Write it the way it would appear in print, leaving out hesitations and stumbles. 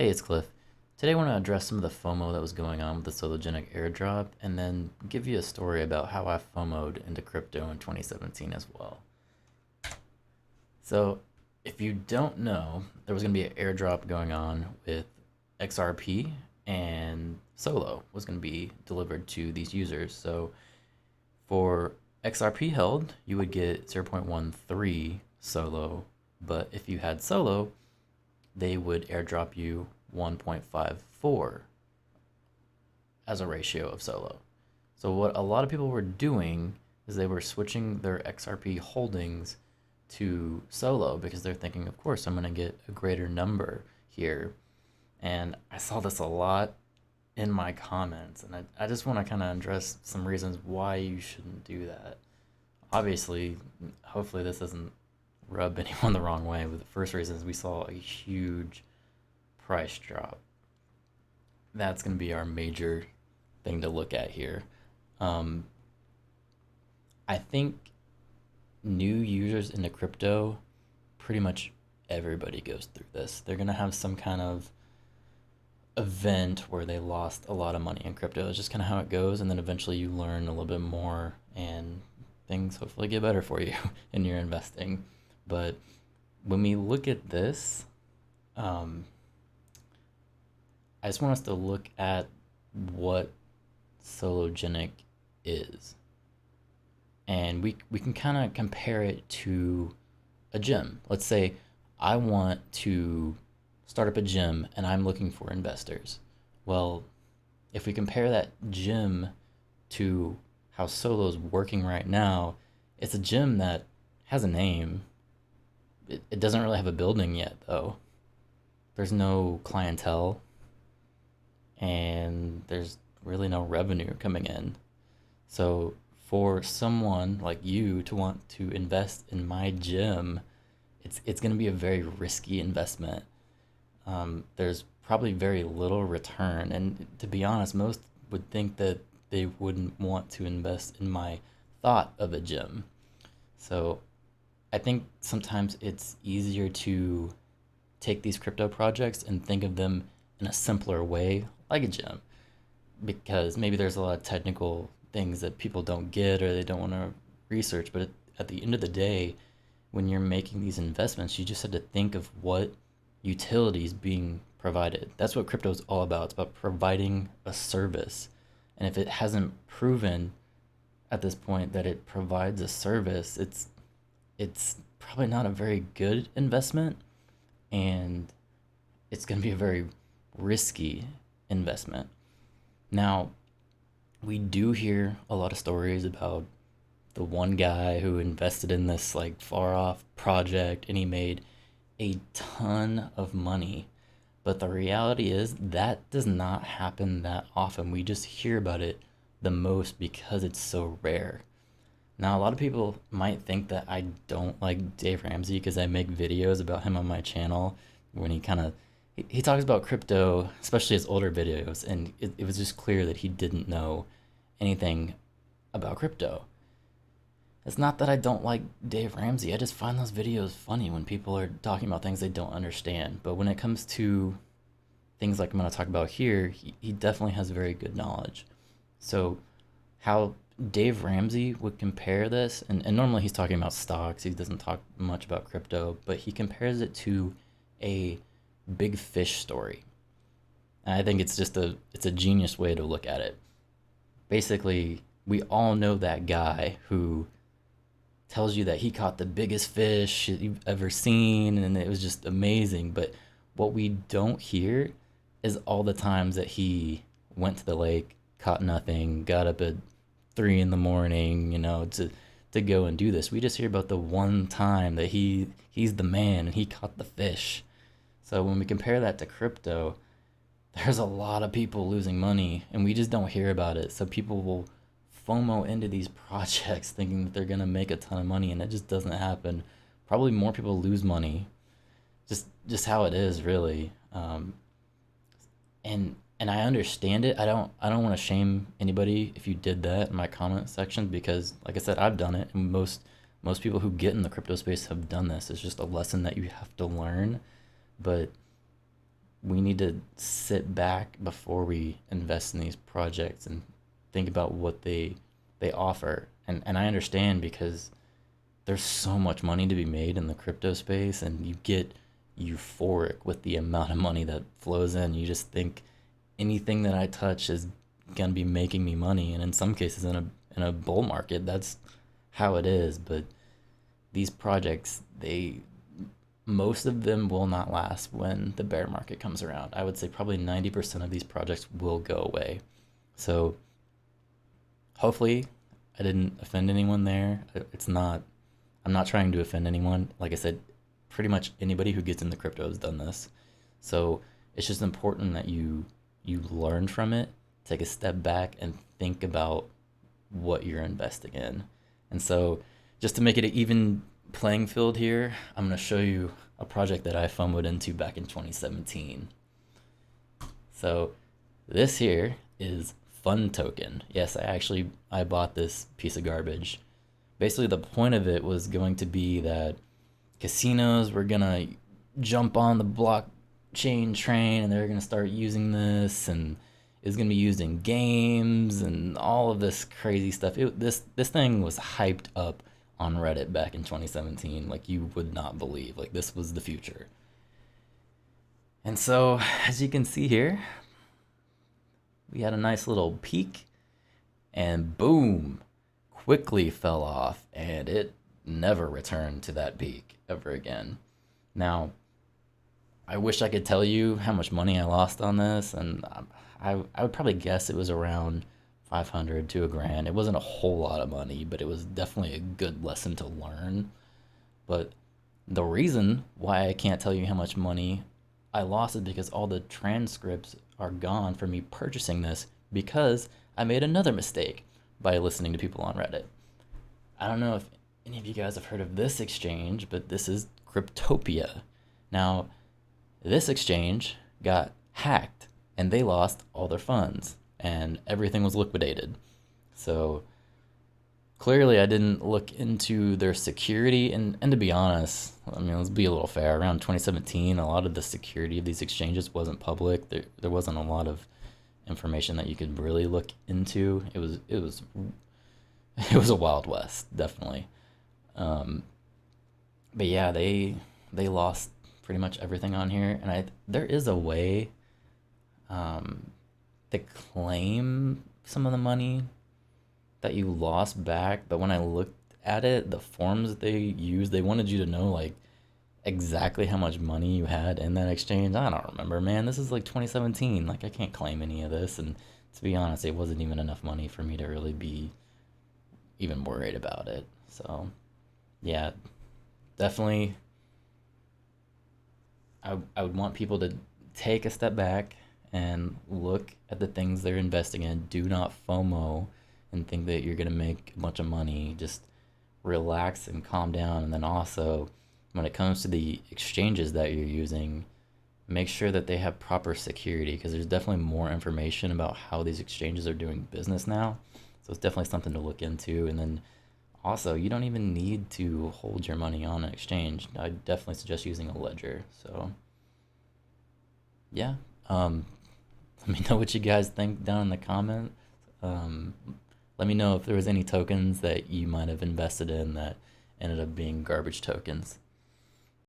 Hey, it's Cliff. Today I want to address some of the FOMO that was going on with the Sologenic airdrop and then give you a story about how I FOMO'd into crypto in 2017 as well. So, if you don't know, there was going to be an airdrop going on with XRP and Solo was going to be delivered to these users. So, for XRP held, you would get 0.13 Solo, but if you had Solo, they would airdrop you 1.54 as a ratio of Solo. So what a lot of people were doing is they were switching their XRP holdings to Solo because they're thinking, of course, I'm going to get a greater number here. And I saw this a lot in my comments, and I just want to kind of address some reasons why you shouldn't do that. Obviously, hopefully this doesn't rub anyone the wrong way, but the first reason is we saw a huge price drop. That's going to be our major thing to look at here. Um, I think new users into crypto, pretty much everybody goes through this. They're going to have some kind of event where they lost a lot of money in crypto. It's just kind of how it goes. And then eventually you learn a little bit more and things hopefully get better for you in your investing. But when we look at this, um, I just want us to look at what Sologenic is. And we can kind of compare it to a gym. Let's say I want to start up a gym and I'm looking for investors. Well, if we compare that gym to how Solo's working right now, it's a gym that has a name. It doesn't really have a building yet, though. There's no clientele and there's really no revenue coming in. So for someone like you to want to invest in my gym, it's going to be a very risky investment. There's probably very little return, and to be honest, most would think that they wouldn't want to invest in my thought of a gym. So I think sometimes it's easier to take these crypto projects and think of them in a simpler way, like a gym, because maybe there's a lot of technical things that people don't get or they don't want to research. But at the end of the day, when you're making these investments, you just have to think of what utilities being provided. That's what crypto is all about. It's about providing a service. And if it hasn't proven at this point that it provides a service, it's probably not a very good investment, and it's going to be a very risky investment. Now, we do hear a lot of stories about the one guy who invested in this like far off project and he made a ton of money. But the reality is that does not happen that often. We just hear about it the most because it's so rare. Now, a lot of people might think that I don't like Dave Ramsey because I make videos about him on my channel when he talks about crypto, especially his older videos, and it was just clear that he didn't know anything about crypto. It's not that I don't like Dave Ramsey. I just find those videos funny when people are talking about things they don't understand. But when it comes to things like I'm going to talk about here, he definitely has very good knowledge. So, how Dave Ramsey would compare this, and normally he's talking about stocks, he doesn't talk much about crypto, but he compares it to a big fish story. And I think it's a genius way to look at it. Basically, we all know that guy who tells you that he caught the biggest fish you've ever seen and it was just amazing. But what we don't hear is all the times that he went to the lake, caught nothing, got up at 3 in the morning, to go and do this. We just hear about the one time that he's the man and he caught the fish. So when we compare that to crypto, there's a lot of people losing money and we just don't hear about it. So people will FOMO into these projects thinking that they're going to make a ton of money, and it just doesn't happen. Probably more people lose money. Just how it is, really. And I understand it. I don't want to shame anybody if you did that in my comment section, because like I said, I've done it, and most people who get in the crypto space have done this. It's just a lesson that you have to learn. But we need to sit back before we invest in these projects and think about what they offer. And I understand because there's so much money to be made in the crypto space, and you get euphoric with the amount of money that flows in. You just think anything that I touch is gonna be making me money, and in some cases, in a bull market, that's how it is. But these projects, they most of them will not last when the bear market comes around. I would say probably 90% of these projects will go away. So hopefully I didn't offend anyone there. It's not, I'm not trying to offend anyone. Like I said, pretty much anybody who gets into crypto has done this. So it's just important that you learn from it, take a step back and think about what you're investing in. And so just to make it an even playing field here, I'm going to show you a project that I FOMOed into back in 2017. So this here is Fun Token. Yes, I bought this piece of garbage. Basically, the point of it was going to be that casinos were gonna jump on the blockchain train, and they're gonna start using this, and it's gonna be used in games and all of this crazy stuff. This thing was hyped up on Reddit back in 2017, like you would not believe. Like this was the future. And so, as you can see here, we had a nice little peak, and boom, quickly fell off, and it never returned to that peak ever again. Now, I wish I could tell you how much money I lost on this, and I would probably guess it was around 500 to a grand. It wasn't a whole lot of money, but it was definitely a good lesson to learn. But the reason why I can't tell you how much money I lost is because all the transcripts are gone for me purchasing this because I made another mistake by listening to people on Reddit. I don't know if any of you guys have heard of this exchange, but this is Cryptopia. Now, this exchange got hacked and they lost all their funds and everything was liquidated. So clearly I didn't look into their security, and to be honest, I mean, let's be a little fair. Around 2017, a lot of the security of these exchanges wasn't public. There wasn't a lot of information that you could really look into. It was it was a wild west, definitely. Um, but yeah, they lost pretty much everything on here, and I there is a way um, to claim some of the money that you lost back. But when I looked at it, the forms that they used, they wanted you to know like exactly how much money you had in that exchange. I don't remember, man. This is like 2017. Like I can't claim any of this, and to be honest, it wasn't even enough money for me to really be even worried about it. So yeah, definitely I would want people to take a step back and look at the things they're investing in. Do not FOMO and think that you're going to make a bunch of money. Just relax and calm down. And then also, when it comes to the exchanges that you're using, make sure that they have proper security because there's definitely more information about how these exchanges are doing business now. So it's definitely something to look into. And then also, you don't even need to hold your money on an exchange. I definitely suggest using a ledger. So, yeah. Um, let me know what you guys think down in the comments. Um, let me know if there was any tokens that you might have invested in that ended up being garbage tokens.